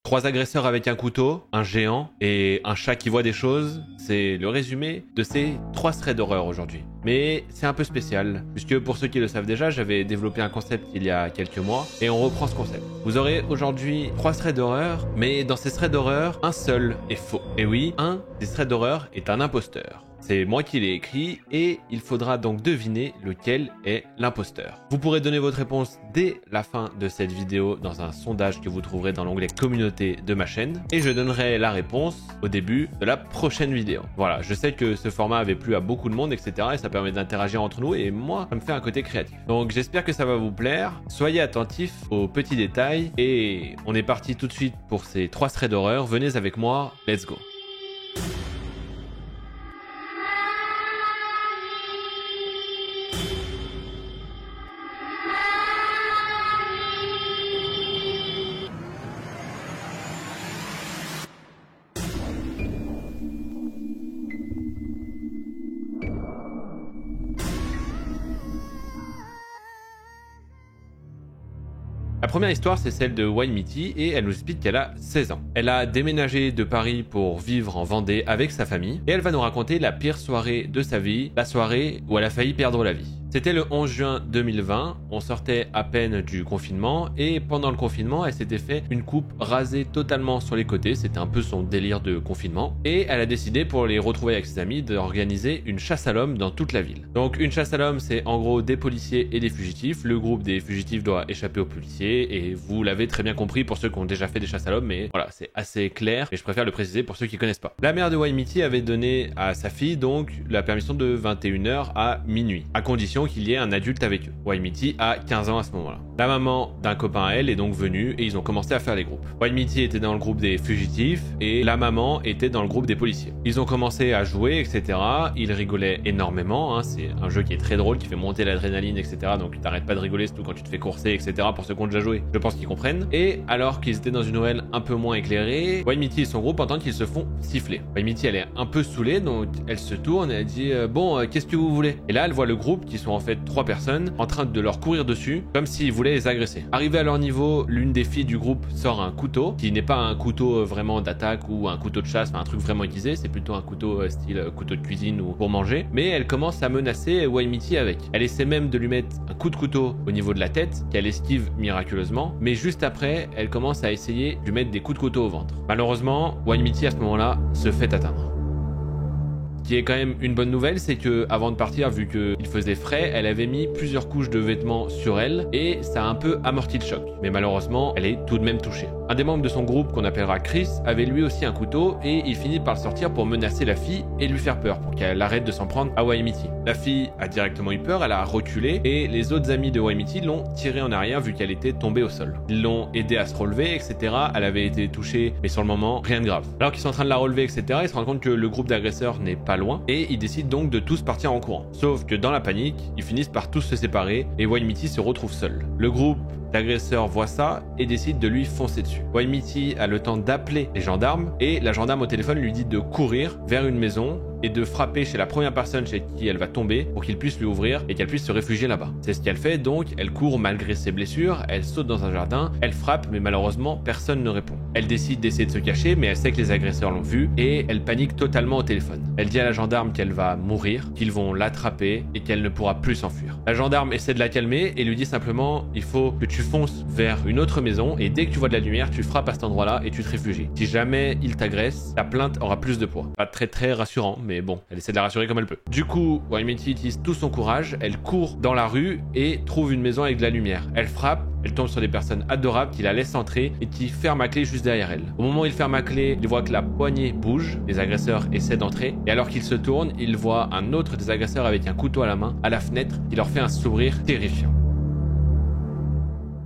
3 agresseurs avec un couteau, un géant et un chat qui voit des choses, c'est le résumé de ces 3 threads d'horreur aujourd'hui. Mais c'est un peu spécial, puisque pour ceux qui le savent déjà, j'avais développé un concept il y a quelques mois, et on reprend ce concept. Vous aurez aujourd'hui 3 threads d'horreur, mais dans ces threads d'horreur, un seul est faux. Et oui, un des threads d'horreur est un imposteur. C'est moi qui l'ai écrit et il faudra donc deviner lequel est l'imposteur. Vous pourrez donner votre réponse dès la fin de cette vidéo dans un sondage que vous trouverez dans l'onglet communauté de ma chaîne et je donnerai la réponse au début de la prochaine vidéo. Voilà, je sais que ce format avait plu à beaucoup de monde, etc. et ça permet d'interagir entre nous et moi, ça me fait un côté créatif. Donc j'espère que ça va vous plaire. Soyez attentifs aux petits détails et on est parti tout de suite pour ces 3 threads d'horreur. Venez avec moi, let's go. La première histoire, c'est celle de Wine-Mitty et elle nous explique qu'elle a 16 ans. Elle a déménagé de Paris pour vivre en Vendée avec sa famille et elle va nous raconter la pire soirée de sa vie, la soirée où elle a failli perdre la vie. C'était le 11 juin 2020, on sortait à peine du confinement et pendant le confinement, elle s'était fait une coupe rasée totalement sur les côtés, c'était un peu son délire de confinement et elle a décidé pour les retrouver avec ses amis d'organiser une chasse à l'homme dans toute la ville. Donc une chasse à l'homme, c'est en gros des policiers et des fugitifs, le groupe des fugitifs doit échapper aux policiers et vous l'avez très bien compris pour ceux qui ont déjà fait des chasses à l'homme, mais voilà, c'est assez clair et je préfère le préciser pour ceux qui connaissent pas. La mère de Wine-Mitty avait donné à sa fille donc la permission de 21h à minuit, à condition qu'il y ait un adulte avec eux. Wine-Mitty a 15 ans à ce moment-là. La maman d'un copain à elle est donc venue et ils ont commencé à faire les groupes. Wine-Mitty était dans le groupe des fugitifs et la maman était dans le groupe des policiers. Ils ont commencé à jouer, etc. Ils rigolaient énormément, hein. C'est un jeu qui est très drôle, qui fait monter l'adrénaline, etc. Donc t'arrêtes pas de rigoler, surtout quand tu te fais courser, etc. Pour ceux qui ont déjà joué, je pense qu'ils comprennent. Et alors qu'ils étaient dans une nouvelle un peu moins éclairée, Wine-Mitty et son groupe entendent qu'ils se font siffler. Wine-Mitty elle est un peu saoulée, donc elle se tourne et elle dit bon, qu'est-ce que vous voulez? Et là elle voit le groupe qui sont en fait 3 personnes en train de leur courir dessus comme s'ils voulaient les agresser. Arrivée à leur niveau, l'une des filles du groupe sort un couteau qui n'est pas un couteau vraiment d'attaque ou un couteau de chasse, enfin un truc vraiment aiguisé, c'est plutôt un couteau style couteau de cuisine ou pour manger, mais elle commence à menacer Wine-Mitty avec. Elle essaie même de lui mettre un coup de couteau au niveau de la tête qu'elle esquive miraculeusement, mais juste après elle commence à essayer de lui mettre des coups de couteau au ventre. Malheureusement, Wine-Mitty à ce moment-là se fait atteindre. Ce qui est quand même une bonne nouvelle, c'est que avant de partir, vu qu'il faisait frais, elle avait mis plusieurs couches de vêtements sur elle et ça a un peu amorti le choc. Mais malheureusement, elle est tout de même touchée. Un des membres de son groupe, qu'on appellera Chris, avait lui aussi un couteau et il finit par le sortir pour menacer la fille et lui faire peur pour qu'elle arrête de s'en prendre à Wine-Mitty. La fille a directement eu peur, elle a reculé et les autres amis de Wine-Mitty l'ont tirée en arrière vu qu'elle était tombée au sol. Ils l'ont aidée à se relever, etc. Elle avait été touchée, mais sur le moment, rien de grave. Alors qu'ils sont en train de la relever, etc., ils se rendent compte que le groupe d'agresseurs n'est pas loin et ils décident donc de tous partir en courant. Sauf que dans la panique, ils finissent par tous se séparer et Wine-Mitty se retrouve seul. Le groupe l'agresseur voit ça et décide de lui foncer dessus. Wine-Mitty a le temps d'appeler les gendarmes et la gendarme au téléphone lui dit de courir vers une maison et de frapper chez la première personne chez qui elle va tomber pour qu'il puisse lui ouvrir et qu'elle puisse se réfugier là-bas. C'est ce qu'elle fait donc, elle court malgré ses blessures, elle saute dans un jardin, elle frappe mais malheureusement personne ne répond. Elle décide d'essayer de se cacher mais elle sait que les agresseurs l'ont vue et elle panique totalement au téléphone. Elle dit à la gendarme qu'elle va mourir, qu'ils vont l'attraper et qu'elle ne pourra plus s'enfuir. La gendarme essaie de la calmer et lui dit simplement il faut que tu fonces vers une autre maison et dès que tu vois de la lumière tu frappes à cet endroit-là et tu te réfugies. Si jamais il t'agresse, ta plainte aura plus de poids. Pas très rassurant mais bon, elle essaie de la rassurer comme elle peut. Du coup, Wine-Mitty utilise tout son courage, elle court dans la rue et trouve une maison avec de la lumière. Elle frappe, elle tombe sur des personnes adorables qui la laissent entrer et qui ferment à clé juste derrière elle. Au moment où il ferme à clé, il voit que la poignée bouge, les agresseurs essaient d'entrer et alors qu'il se tourne, il voit un autre des agresseurs avec un couteau à la main à la fenêtre qui leur fait un sourire terrifiant.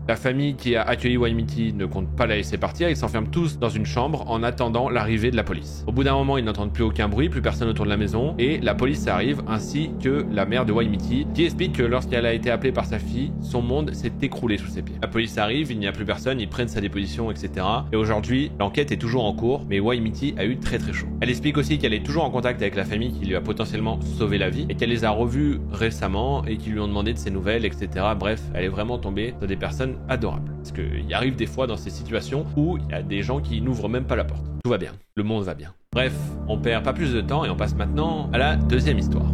La famille qui a accueilli Wine-Mitty ne compte pas la laisser partir, ils s'enferment tous dans une chambre en attendant l'arrivée de la police. Au bout d'un moment, ils n'entendent plus aucun bruit, plus personne autour de la maison, et la police arrive, ainsi que la mère de Wine-Mitty, qui explique que lorsqu'elle a été appelée par sa fille, son monde s'est écroulé sous ses pieds. La police arrive, il n'y a plus personne, ils prennent sa déposition, etc. Et aujourd'hui, l'enquête est toujours en cours, mais Wine-Mitty a eu très chaud. Elle explique aussi qu'elle est toujours en contact avec la famille qui lui a potentiellement sauvé la vie, et qu'elle les a revus récemment, et qui lui ont demandé de ses nouvelles, etc. Bref, elle est vraiment tombée sur des personnes personne adorable. Parce qu'il arrive des fois dans ces situations où il y a des gens qui n'ouvrent même pas la porte. Tout va bien, le monde va bien. Bref, on perd pas plus de temps et on passe maintenant à la deuxième histoire.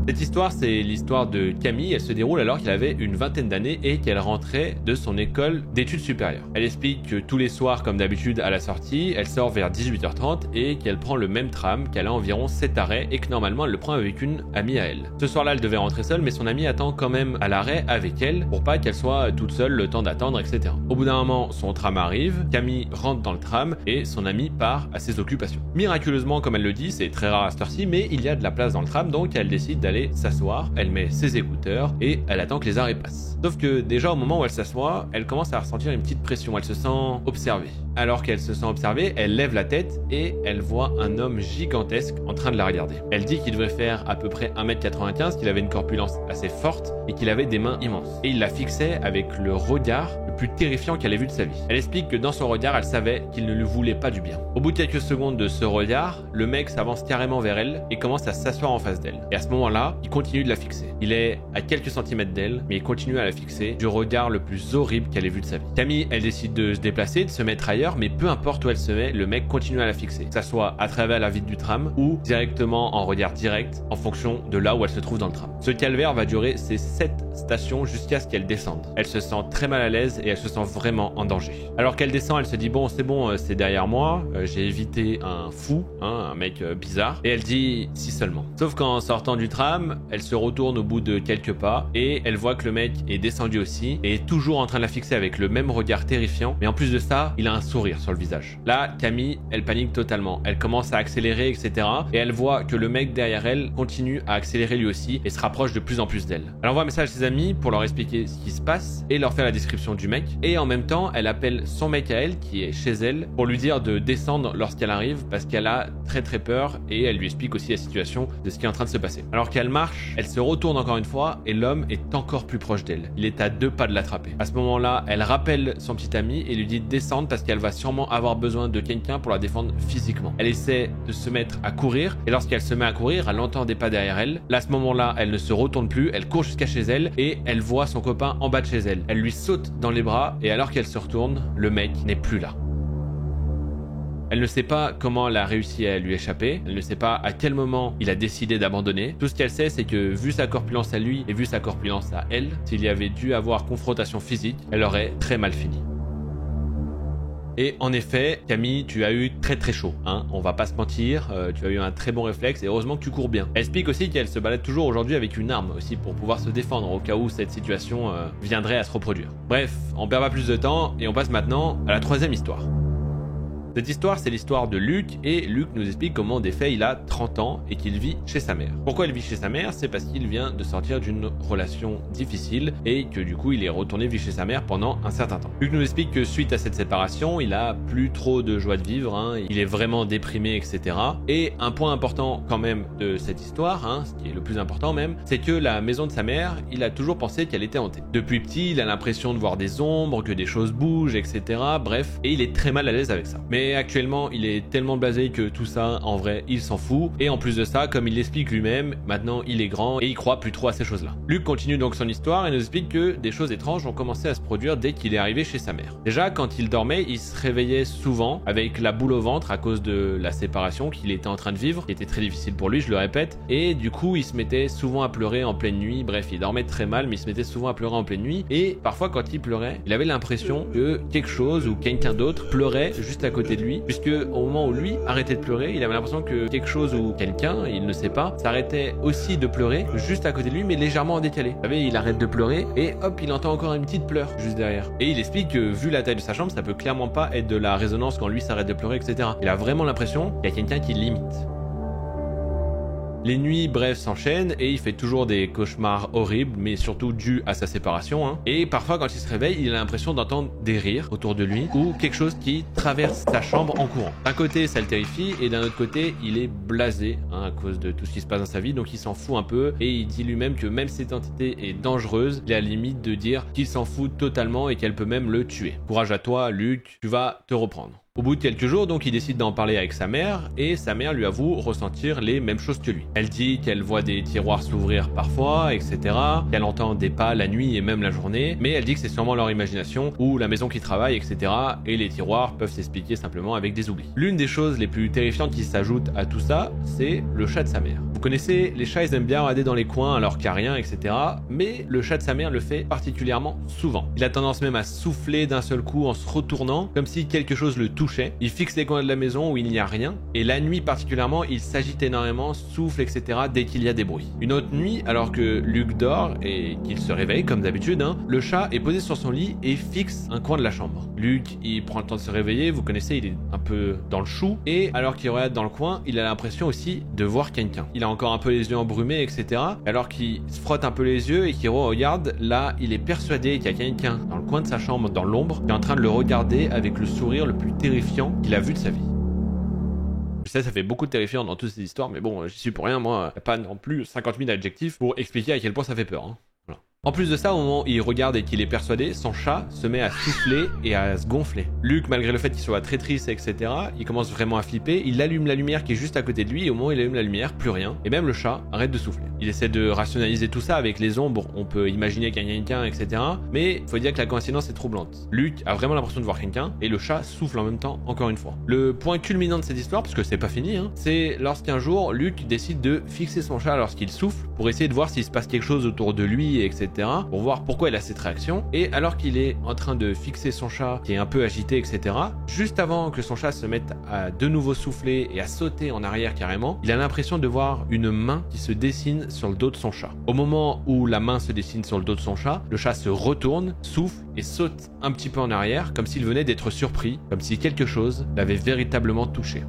Cette histoire, c'est l'histoire de Camille. Elle se déroule alors qu'elle avait une vingtaine d'années et qu'elle rentrait de son école d'études supérieures. Elle explique que tous les soirs, comme d'habitude à la sortie, elle sort vers 18h30 et qu'elle prend le même tram, qu'elle a environ 7 arrêts et que normalement elle le prend avec une amie à elle. Ce soir-là, elle devait rentrer seule, mais son amie attend quand même à l'arrêt avec elle pour pas qu'elle soit toute seule le temps d'attendre, etc. Au bout d'un moment, son tram arrive, Camille rentre dans le tram et son amie part à ses occupations. Miraculeusement, comme elle le dit, c'est très rare à cette heure-ci, mais il y a de la place dans le tram, donc elle décide d'aller s'asseoir, elle met ses écouteurs et elle attend que les arrêts passent. Sauf que déjà au moment où elle s'assoit, elle commence à ressentir une petite pression, elle se sent observée. Alors qu'elle se sent observée, elle lève la tête et elle voit un homme gigantesque en train de la regarder. Elle dit qu'il devrait faire à peu près 1m95, qu'il avait une corpulence assez forte et qu'il avait des mains immenses. Et il la fixait avec le regard le plus terrifiant qu'elle ait vu de sa vie. Elle explique que dans son regard, elle savait qu'il ne lui voulait pas du bien. Au bout de quelques secondes de ce regard, le mec s'avance carrément vers elle et commence à s'asseoir en face d'elle. Et à ce moment-là, il continue de la fixer. Il est à quelques centimètres d'elle, mais il continue à la fixer du regard le plus horrible qu'elle ait vu de sa vie. Camille, elle décide de se déplacer, de se mettre ailleurs, mais peu importe où elle se met, le mec continue à la fixer. Que ça soit à travers la vitre du tram ou directement en regard direct en fonction de là où elle se trouve dans le tram. Ce calvaire va durer ces 7 stations jusqu'à ce qu'elle descende. Elle se sent très mal à l'aise et elle se sent vraiment en danger. Alors qu'elle descend, elle se dit bon, c'est derrière moi, j'ai évité un fou, un mec bizarre, et elle dit si seulement. Sauf qu'en sortant du tram, elle se retourne au bout de quelques pas et elle voit que le mec est descendu aussi et est toujours en train de la fixer avec le même regard terrifiant, mais en plus de ça, il a un sourire sur le visage. Là, Camille, elle panique totalement. Elle commence à accélérer, etc. Et elle voit que le mec derrière elle continue à accélérer lui aussi et se rapproche de plus en plus d'elle. Elle envoie un message à ses amis pour leur expliquer ce qui se passe et leur faire la description du mec. Et en même temps, elle appelle son mec à elle, qui est chez elle, pour lui dire de descendre lorsqu'elle arrive parce qu'elle a très très peur et elle lui explique aussi la situation de ce qui est en train de se passer. Alors qu'elle marche, elle se retourne encore une fois et l'homme est encore plus proche d'elle. Il est à 2 pas de l'attraper. À ce moment-là, elle rappelle son petit ami et lui dit de descendre parce qu'elle va sûrement avoir besoin de quelqu'un pour la défendre physiquement. Elle essaie de se mettre à courir et lorsqu'elle se met à courir, elle entend des pas derrière elle. Là, à ce moment-là, elle ne se retourne plus, elle court jusqu'à chez elle et elle voit son copain en bas de chez elle. Elle lui saute dans les bras et alors qu'elle se retourne, le mec n'est plus là. Elle ne sait pas comment elle a réussi à lui échapper, elle ne sait pas à quel moment il a décidé d'abandonner. Tout ce qu'elle sait, c'est que vu sa corpulence à lui et vu sa corpulence à elle, s'il y avait dû avoir confrontation physique, elle aurait très mal fini. Et en effet, Camille, tu as eu très très chaud, hein, on va pas se mentir, tu as eu un très bon réflexe et heureusement que tu cours bien. Elle explique aussi qu'elle se balade toujours aujourd'hui avec une arme aussi pour pouvoir se défendre au cas où cette situation viendrait à se reproduire. Bref, on perd pas plus de temps et on passe maintenant à la troisième histoire. Cette histoire, c'est l'histoire de Luc, et Luc nous explique comment des faits il a 30 ans et qu'il vit chez sa mère. Pourquoi il vit chez sa mère? C'est parce qu'il vient de sortir d'une relation difficile et que du coup il est retourné vivre chez sa mère pendant un certain temps. Luc nous explique que suite à cette séparation, il a plus trop de joie de vivre, hein, il est vraiment déprimé, etc. Et un point important quand même de cette histoire, hein, ce qui est le plus important même, c'est que la maison de sa mère, il a toujours pensé qu'elle était hantée. Depuis petit, il a l'impression de voir des ombres, que des choses bougent, etc. Bref, et il est très mal à l'aise avec ça. Mais actuellement, il est tellement blasé que tout ça, en vrai, il s'en fout. Et en plus de ça, comme il l'explique lui-même, maintenant il est grand et il croit plus trop à ces choses-là. Luc continue donc son histoire et nous explique que des choses étranges ont commencé à se produire dès qu'il est arrivé chez sa mère. Déjà, quand il dormait, il se réveillait souvent avec la boule au ventre à cause de la séparation qu'il était en train de vivre, qui était très difficile pour lui, je le répète. Et du coup, il se mettait souvent à pleurer en pleine nuit. Bref, il dormait très mal, mais il se mettait souvent à pleurer en pleine nuit. Et parfois, quand il pleurait, il avait l'impression que quelque chose ou quelqu'un d'autre pleurait juste à côté de lui, puisque au moment où lui arrêtait de pleurer, il avait l'impression que quelque chose ou quelqu'un, il ne sait pas, s'arrêtait aussi de pleurer juste à côté de lui, mais légèrement en décalé. Vous savez, il arrête de pleurer et hop, il entend encore une petite pleure juste derrière. Et il explique que vu la taille de sa chambre, ça peut clairement pas être de la résonance quand lui s'arrête de pleurer, etc. Il a vraiment l'impression qu'il y a quelqu'un qui l'imite. Les nuits, bref, s'enchaînent et il fait toujours des cauchemars horribles, mais surtout dus à sa séparation. Hein. Et parfois, quand il se réveille, il a l'impression d'entendre des rires autour de lui ou quelque chose qui traverse sa chambre en courant. D'un côté, ça le terrifie et d'un autre côté, il est blasé à cause de tout ce qui se passe dans sa vie, donc il s'en fout un peu et il dit lui-même que même si cette entité est dangereuse, il est à la limite de dire qu'il s'en fout totalement et qu'elle peut même le tuer. Courage à toi, Luc, tu vas te reprendre. Au bout de quelques jours, donc, il décide d'en parler avec sa mère et sa mère lui avoue ressentir les mêmes choses que lui. Elle dit qu'elle voit des tiroirs s'ouvrir parfois, etc. Qu'elle entend des pas la nuit et même la journée, mais elle dit que c'est sûrement leur imagination ou la maison qui travaille, etc. Et les tiroirs peuvent s'expliquer simplement avec des oublis. L'une des choses les plus terrifiantes qui s'ajoutent à tout ça, c'est le chat de sa mère. Vous connaissez, les chats ils aiment bien regarder dans les coins alors qu'il n'y a rien, etc. Mais le chat de sa mère le fait particulièrement souvent. Il a tendance même à souffler d'un seul coup en se retournant, comme si quelque chose le touchait. Il fixe les coins de la maison où il n'y a rien, et la nuit particulièrement, il s'agite énormément, souffle, etc. dès qu'il y a des bruits. Une autre nuit, alors que Luke dort et qu'il se réveille comme d'habitude, le chat est posé sur son lit et fixe un coin de la chambre. Luke, il prend le temps de se réveiller, vous connaissez, il est un peu dans le chou, et alors qu'il regarde dans le coin, il a l'impression aussi de voir quelqu'un. Il a encore un peu les yeux embrumés, etc. Alors qu'il se frotte un peu les yeux et qu'il regarde, là, il est persuadé qu'il y a quelqu'un dans le coin de sa chambre, dans l'ombre, qui est en train de le regarder avec le sourire le plus terrifiant qu'il a vu de sa vie. Je sais, ça fait beaucoup de terrifiant dans toutes ces histoires, mais bon, j'y suis pour rien, moi, il n'y a pas non plus 50 000 adjectifs pour expliquer à quel point ça fait peur. Voilà. En plus de ça, au moment où il regarde et qu'il est persuadé, son chat se met à souffler et à se gonfler. Luke, malgré le fait qu'il soit très triste, etc., il commence vraiment à flipper, il allume la lumière qui est juste à côté de lui, et au moment où il allume la lumière, plus rien, et même le chat arrête de souffler. Il essaie de rationaliser tout ça avec les ombres, on peut imaginer qu'il y a quelqu'un, etc., mais il faut dire que la coïncidence est troublante. Luke a vraiment l'impression de voir quelqu'un, et le chat souffle en même temps, encore une fois. Le point culminant de cette histoire, parce que c'est pas fini, c'est lorsqu'un jour, Luke décide de fixer son chat lorsqu'il souffle, pour essayer de voir s'il se passe quelque chose autour de lui, etc., pour voir pourquoi il a cette réaction. Et alors qu'il est en train de fixer son chat, qui est un peu agité, etc., juste avant que son chat se mette à de nouveau souffler et à sauter en arrière carrément, il a l'impression de voir une main qui se dessine sur le dos de son chat. Au moment où la main se dessine sur le dos de son chat, le chat se retourne, souffle et saute un petit peu en arrière, comme s'il venait d'être surpris, comme si quelque chose l'avait véritablement touché.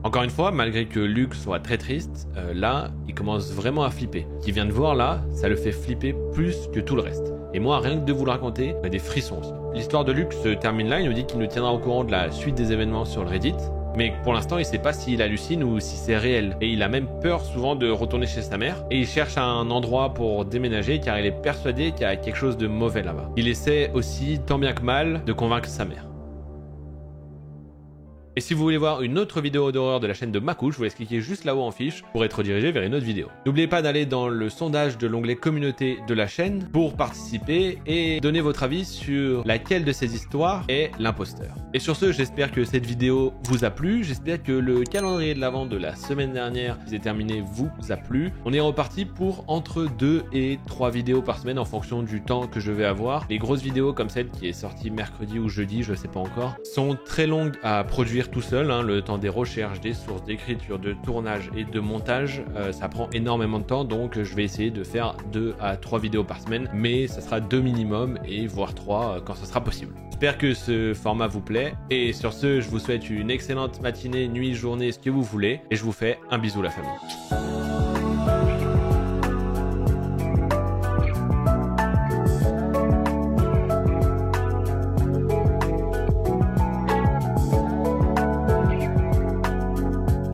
Encore une fois, malgré que Luke soit très triste, là, il commence vraiment à flipper. Ce qu'il vient de voir là, ça le fait flipper plus que tout le reste. Et moi, rien que de vous le raconter, j'ai des frissons aussi. L'histoire de Luke se termine là, il nous dit qu'il nous tiendra au courant de la suite des événements sur le Reddit. Mais pour l'instant, il sait pas s'il hallucine ou si c'est réel. Et il a même peur souvent de retourner chez sa mère. Et il cherche un endroit pour déménager car il est persuadé qu'il y a quelque chose de mauvais là-bas. Il essaie aussi, tant bien que mal, de convaincre sa mère. Et si vous voulez voir une autre vidéo d'horreur de la chaîne de Makou, je vous laisse cliquer juste là-haut en fiche pour être redirigé vers une autre vidéo. N'oubliez pas d'aller dans le sondage de l'onglet communauté de la chaîne pour participer et donner votre avis sur laquelle de ces histoires est l'imposteur. Et sur ce, j'espère que cette vidéo vous a plu, j'espère que le calendrier de l'avant de la semaine dernière qui s'est terminé vous a plu. On est reparti pour entre 2 et 3 vidéos par semaine en fonction du temps que je vais avoir. Les grosses vidéos comme celle qui est sortie mercredi ou jeudi, je sais pas encore, sont très longues à produire tout seul, le temps des recherches, des sources, d'écriture, de tournage et de montage, ça prend énormément de temps, donc je vais essayer de faire 2 à 3 vidéos par semaine, mais ça sera 2 minimum et voire 3 quand ça sera possible. J'espère que ce format vous plaît et sur ce, je vous souhaite une excellente matinée, nuit, journée, ce que vous voulez et je vous fais un bisou la famille.